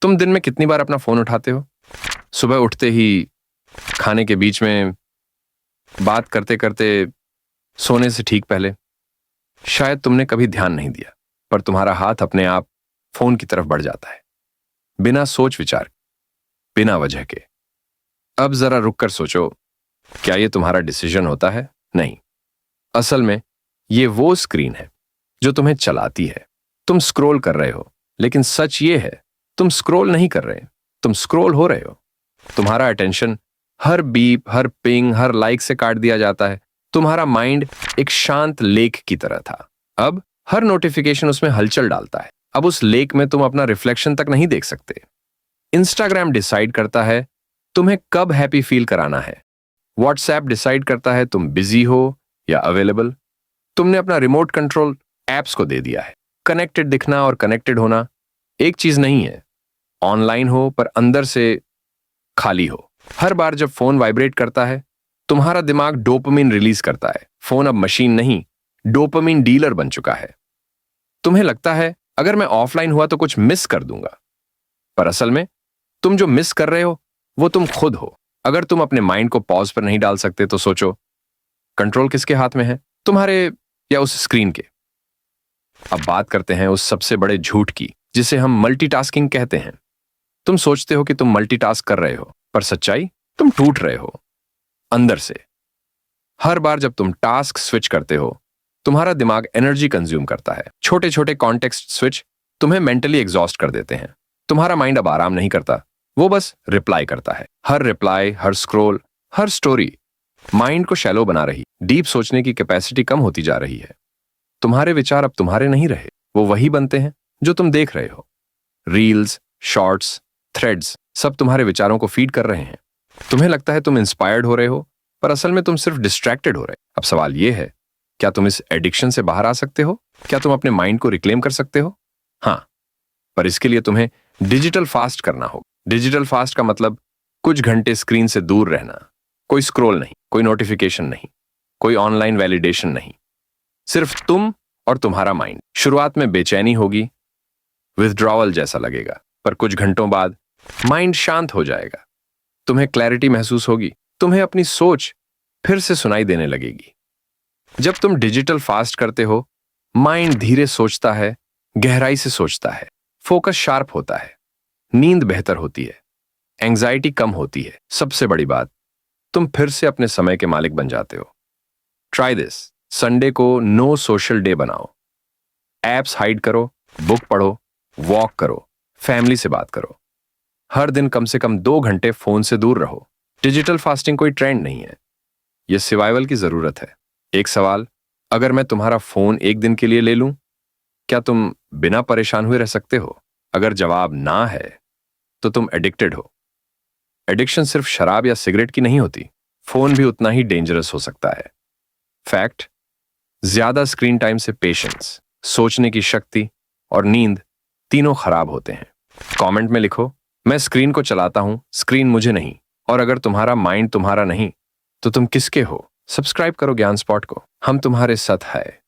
तुम दिन में कितनी बार अपना फोन उठाते हो? सुबह उठते ही, खाने के बीच में, बात करते करते, सोने से ठीक पहले। शायद तुमने कभी ध्यान नहीं दिया, पर तुम्हारा हाथ अपने आप फोन की तरफ बढ़ जाता है, बिना सोच विचार, बिना वजह के। अब जरा रुक कर सोचो, क्या यह तुम्हारा डिसीजन होता है? नहीं। असल में यह वो स्क्रीन है जो तुम्हें चलाती है। तुम स्क्रॉल कर रहे हो, लेकिन सच ये है, तुम स्क्रॉल नहीं कर रहे, तुम स्क्रॉल हो रहे हो। तुम्हारा अटेंशन हर बीप, हर पिंग, हर लाइक से काट दिया जाता है। तुम्हारा माइंड एक शांत लेक की तरह था, अब हर नोटिफिकेशन उसमें हलचल डालता है। अब उस लेक में तुम अपना रिफ्लेक्शन तक नहीं देख सकते। इंस्टाग्राम डिसाइड करता है तुम्हें कब हैप्पी फील कराना है। व्हाट्सएप डिसाइड करता है तुम बिजी हो या अवेलेबल। तुमने अपना रिमोट कंट्रोल एप्स को दे दिया है। कनेक्टेड दिखना और कनेक्टेड होना एक चीज नहीं है। ऑनलाइन हो पर अंदर से खाली हो। हर बार जब फोन वाइब्रेट करता है, तुम्हारा दिमाग डोपामिन रिलीज करता है। फोन अब मशीन नहीं, डोपामिन डीलर बन चुका है। तुम्हें लगता है अगर मैं ऑफलाइन हुआ तो कुछ मिस कर दूंगा, पर असल में तुम जो मिस कर रहे हो वो तुम खुद हो। अगर तुम अपने माइंड को पॉज पर नहीं डाल सकते तो सोचो, कंट्रोल किसके हाथ में है, तुम्हारे या उस स्क्रीन के? अब बात करते हैं उस सबसे बड़े झूठ की, जिसे हम मल्टीटास्किंग कहते हैं। तुम सोचते हो कि तुम मल्टीटास्क कर रहे हो, पर सच्चाई, तुम टूट रहे हो अंदर से। हर बार जब तुम टास्क स्विच करते हो, तुम्हारा दिमाग एनर्जी कंज्यूम करता है। छोटे छोटे कॉन्टेक्स्ट स्विच तुम्हें मेंटली एग्जॉस्ट कर देते हैं। तुम्हारा माइंड अब आराम नहीं करता, वो बस रिप्लाई करता है। हर रिप्लाई, हर स्क्रॉल, हर स्टोरी माइंड को शैलो बना रही। डीप सोचने की कैपेसिटी कम होती जा रही है। तुम्हारे विचार अब तुम्हारे नहीं रहे, वो वही बनते हैं जो तुम देख रहे हो। रील्स, शॉर्ट्स, थ्रेड्स सब तुम्हारे विचारों को फीड कर रहे हैं। तुम्हें लगता है तुम इंस्पायर्ड हो रहे हो, पर असल में तुम सिर्फ डिस्ट्रैक्टेड हो रहे। अब सवाल यह है, क्या तुम इस एडिक्शन से बाहर आ सकते हो? क्या तुम अपने माइंड को रिक्लेम कर सकते हो? हाँ, पर इसके लिए तुम्हें डिजिटल फास्ट करना होगा। डिजिटल फास्ट का मतलब कुछ घंटे स्क्रीन से दूर रहना। कोई स्क्रॉल नहीं, कोई नोटिफिकेशन नहीं, कोई ऑनलाइन वैलिडेशन नहीं, सिर्फ तुम और तुम्हारा माइंड। शुरुआत में बेचैनी होगी, विथड्रॉवल जैसा लगेगा, पर कुछ घंटों बाद माइंड शांत हो जाएगा। तुम्हें क्लैरिटी महसूस होगी, तुम्हें अपनी सोच फिर से सुनाई देने लगेगी। जब तुम डिजिटल फास्ट करते हो, माइंड धीरे सोचता है, गहराई से सोचता है, फोकस शार्प होता है, नींद बेहतर होती है, एंजाइटी कम होती है। सबसे बड़ी बात, तुम फिर से अपने समय के मालिक बन जाते हो। Try this. संडे को नो सोशल डे बनाओ। एप्स हाइड करो, बुक पढ़ो, वॉक करो, फैमिली से बात करो। हर दिन कम से कम 2 घंटे फोन से दूर रहो। डिजिटल फास्टिंग कोई ट्रेंड नहीं है, यह सर्वाइवल की जरूरत है। एक सवाल, अगर मैं तुम्हारा फोन एक दिन के लिए ले लूं, क्या तुम बिना परेशान हुए रह सकते हो? अगर जवाब ना है, तो तुम एडिक्टेड हो। एडिक्शन सिर्फ शराब या सिगरेट की नहीं होती, फोन भी उतना ही डेंजरस हो सकता है। फैक्ट, ज्यादा स्क्रीन टाइम से पेशेंस, सोचने की शक्ति और नींद तीनों खराब होते हैं। कमेंट में लिखो, मैं स्क्रीन को चलाता हूं, स्क्रीन मुझे नहीं। और अगर तुम्हारा माइंड तुम्हारा नहीं, तो तुम किसके हो? सब्सक्राइब करो ज्ञान स्पॉट को, हम तुम्हारे साथ हैं।